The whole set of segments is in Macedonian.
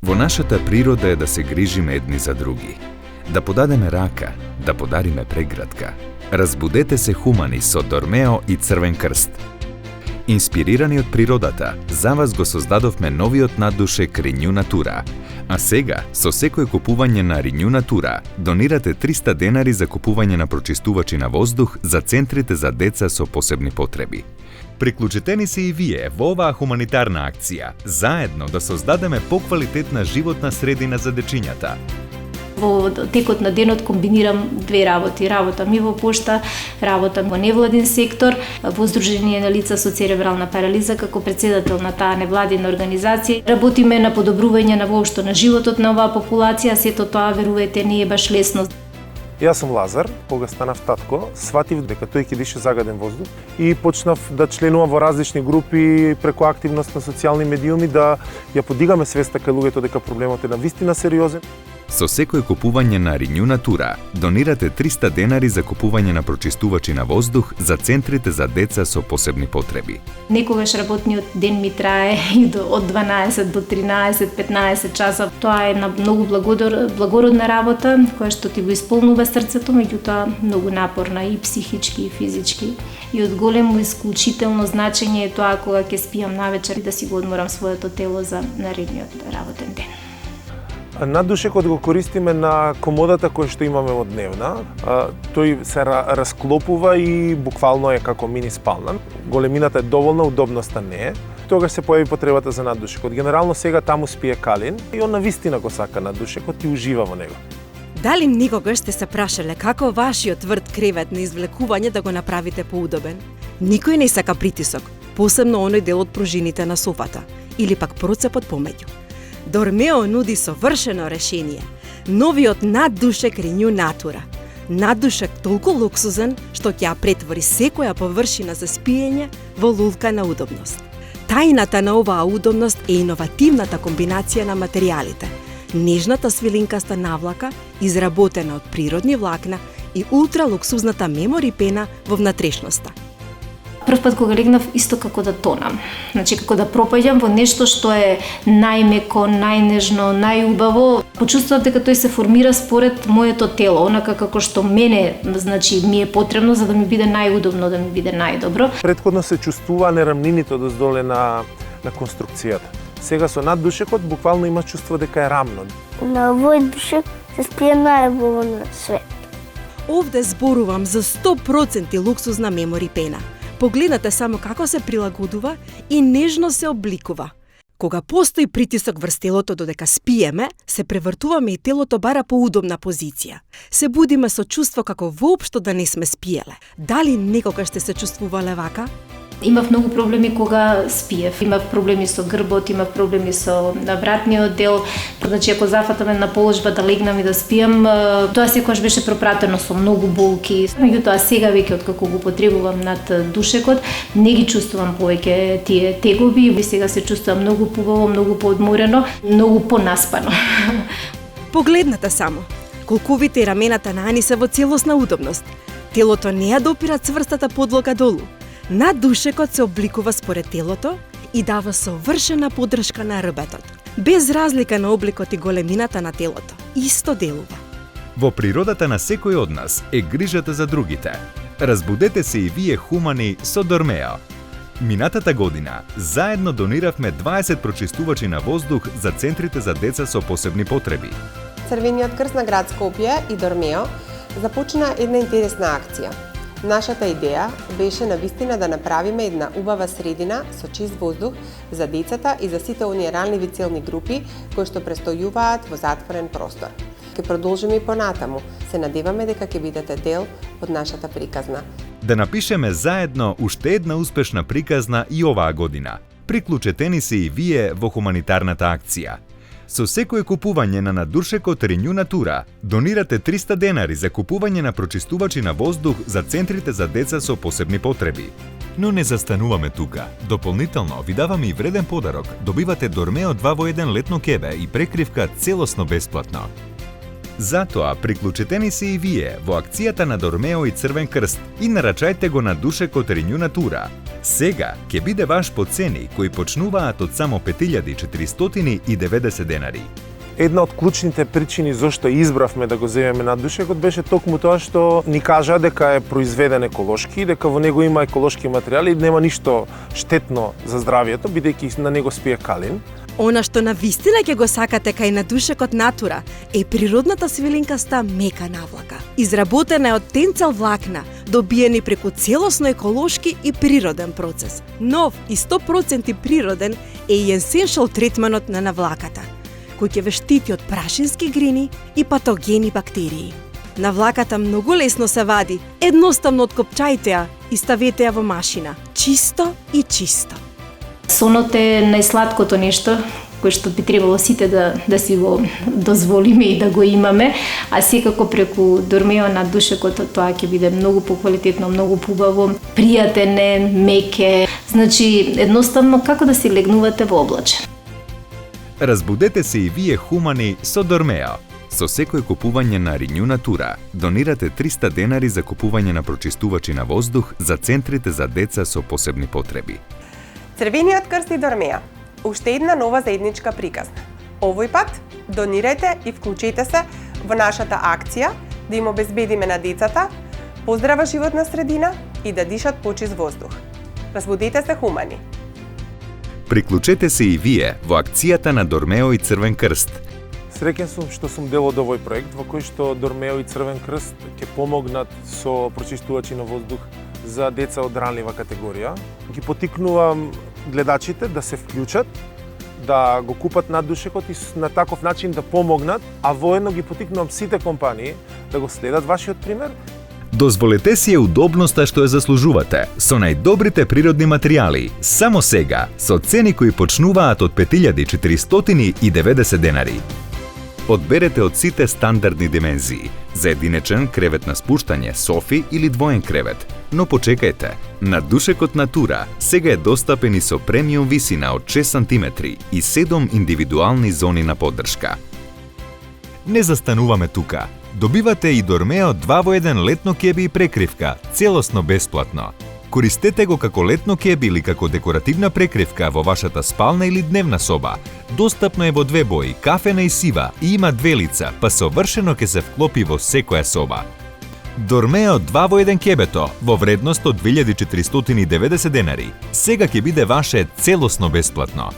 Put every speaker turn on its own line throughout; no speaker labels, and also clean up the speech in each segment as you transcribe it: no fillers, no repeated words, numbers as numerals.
Во нашата природа е да се грижиме едни за други, да подадеме рака, да подариме преградка. Разбудете се хумани со Дормео и Црвен крст. Инспирирани од природата, за вас го создадовме новиот наддушек Renew Natura. А сега, со секој купување на Renew Natura, донирате 300 денари за купување на прочистувачи на воздух за центрите за деца со посебни потреби. Приклучетени се и вие во оваа хуманитарна акција, заедно да создадеме поквалитетна животна средина за дечињата.
Во текот на денот комбинирам две работи. Работам и во пошта, работам во невладин сектор, во Сдружение на лица со церебрална парализа како председател на таа невладина организација. Работиме на подобрување на воопшто на животот на оваа популација, сето тоа, верувајте, не е баш лесно.
Јас сум Лазар, кога станав татко, сватив дека тој ќе дише загаден воздух и почнав да членувам во различни групи преку активност на социјални медиуми да ја подигаме свеста кај луѓето дека проблемот е навистина сериозен.
Со секој купување на Renew Natura, донирате 300 денари за купување на прочистувачи на воздух за центрите за деца со посебни потреби.
Некогаш работниот ден ми трае од 12 до 13-15 часа. Тоа е една многу благородна работа, која што ти го исполнува срцето, меѓутоа многу напорна и психички и физички. И од големо исклучително значење е тоа кога ќе спијам навечер и да си го одморам своето тело за наредниот работен ден.
Наддушекот го користиме на комодата која што имаме од дневна. Тој се расклопува и буквално е како мини спална. Големината е доволна, удобноста не е. Тогаш се појави потребата за наддушекот. Генерално сега таму спие Калин и он навистина го сака наддушекот и ужива во него.
Дали никогаш сте се прашале како вашиот тврд кревет на извлекување да го направите поудобен? Никој не сака притисок, посебно оној дел од пружините на софата или пак процепот помеѓу. Дормео нуди совршено решение. Новиот наддушек Renew Natura. Наддушек толку луксузен што ќе ја претвори секоја површина за спиење во лулка на удобност. Тајната на оваа удобност е иновативната комбинација на материјалите. Нежната свилинкаста навлака, изработена од природни влакна и ултралуксузната мемори пена во внатрешноста.
Прв пат кога легнав, исто како да тонам. Значи, како да пропаѓам во нешто што е најмеко, најнежно, најубаво. Почувствував дека тој се формира според моето тело, онака како што мене, значи, ми е потребно за да ми биде најудобно, да ми биде најдобро.
Предходно се чувствува нерамнините одоздоле на конструкцијата. Сега со наддушекот буквално има чувство дека е рамно.
На овој душек се спие најубаво на свет.
Овде зборувам за 100% луксузна мемори пена. Погледнете само како се прилагодува и нежно се обликува. Кога постои притисок врз телото додека спиеме, се превртуваме и телото бара поудобна позиција. Се будиме со чувство како воопшто да не сме спиеле. Дали некогаш сте се чувствувале вака?
Имав многу проблеми кога спиев. Имав проблеми со грбот, имав проблеми со вратниот дел. Значи, ако зафатаме на положба да легнам и да спиам, тоа секогаш беше пропратено со многу болки. Меѓутоа сега веќе откако го потребувам над душекот, не ги чувствувам повеќе тие тегоби и сега се чувствувам многу побаво, многу поодморено, многу понаспано.
Погледнете само. Колковите и рамената на Ани се во целосна удобност. Телото не ја допира цврстата подлога долу. Наддушекот се обликува според телото и дава совршена поддршка на рбетот. Без разлика на обликот и големината на телото, исто делува.
Во природата на секој од нас е грижата за другите. Разбудете се и вие хумани со Дормео. Минатата година заедно дониравме 20 прочистувачи на воздух за центрите за деца со посебни потреби.
Црвениот крст на град Скопје и Дормео започна една интересна акција. Нашата идеја беше навистина да направиме една убава средина со чист воздух за децата и за сите оние ранливи целни групи кои што престојуваат во затворен простор. Ке продолжиме и понатаму. Се надеваме дека ќе бидете дел од нашата приказна.
Да напишеме заедно уште една успешна приказна и оваа година. Приклучетени се и вие во хуманитарната акција. Со секој купување на наддушекот Renew Natura, донирате 300 денари за купување на прочистувачи на воздух за центрите за деца со посебни потреби. Но не застануваме тука. Дополнително ви даваме и вреден подарок. Добивате Дормео 2 во 1 летно кебе и прекривка целосно бесплатно. Затоа приклучетени се и вие во акцијата на Дормео и Црвен крст и нарачајте го наддушекот Renew Natura. Сега ќе биде ваш по цени кои почнуваат од само 5490 денари.
Една од клучните причини зашто избравме да го земеме наддушекот беше токму тоа што ни кажа дека е произведен еколошки, дека во него има еколошки материјали и нема ништо штетно за здравието, бидејќи на него спие калин.
Она што навистина ќе го сакате кај надушекот натура е природната свилинкаста мека навлака. Изработена е од тенцел влакна, добиени преку целосно еколошки и природен процес. Нов и 100% природен е и есеншал третманот на навлаката, кој ќе ве штити од прашински грини и патогени бактерии. Навлаката многу лесно се вади, едноставно откопчајте ја и ставете ја во машина. Чисто и чисто.
Сонот е најсладкото нешто кој што би требало сите да си го дозволиме и да го имаме, а секако преку Дормео наддушекот тоа ќе биде многу поквалитетно, многу побаво, пријатен е, меке, значи едноставно како да си легнувате во облаче.
Разбудете се и вие хумани со Дормео. Со секој купување на Renew Natura донирате 300 денари за купување на прочистувачи на воздух за центрите за деца со посебни потреби.
Црвениот крст и Дормео. Уште една нова заедничка приказна. Овој пат донирајте и вклучете се во нашата акција да им обезбедиме на децата поздрава животна средина и да дишат почист воздух. Разбудете се хумани.
Приклучете се и вие во акцијата на Дормео и Црвен крст.
Среќен сум што сум дел од овој проект во кој што Дормео и Црвен крст ќе помогнат со прочистувачи на воздух за деца од ранлива категорија. Ги потикнувам гледачите да се вклучат, да го купат наддушекот и на таков начин да помогнат, а воедно ги потикнувам сите компании да го следат вашиот пример.
Дозволете си ја удобноста што ја заслужувате со најдобрите природни материјали, само сега, со цени кои почнуваат од 5490 денари. Одберете од сите стандардни димензии, за единечен кревет на спуштање, софи или двоен кревет. Но почекајте, наддушекот Натура сега е достапен и со премиум висина од 6 см и 7 индивидуални зони на поддршка. Не застануваме тука. Добивате и Дормео 2 во 1 летно кеби и прекривка, целосно бесплатно. Користете го како летно кеби или како декоративна прекривка во вашата спална или дневна соба. Достапно е во 2 бои, кафена и сива, и има 2 лица, па совршено ќе се вклопи во секоја соба. Дормео 2 во 1 кебето во вредност од 2490 денари. Сега ќе биде ваше целосно бесплатно.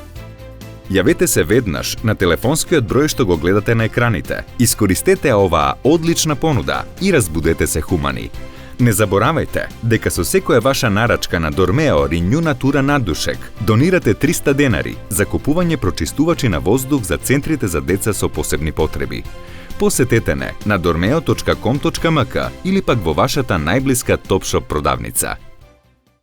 Јавете се веднаш на телефонскиот број што го гледате на екраните. Искористете оваа одлична понуда и разбудете се хумани. Не заборавајте дека со секоја ваша нарачка на Дормео Renew Natura наддушек донирате 300 денари за купување прочистувачи на воздух за центрите за деца со посебни потреби. Посетете не на dormeo.com.mk или пак во вашата најблиска Топшоп продавница.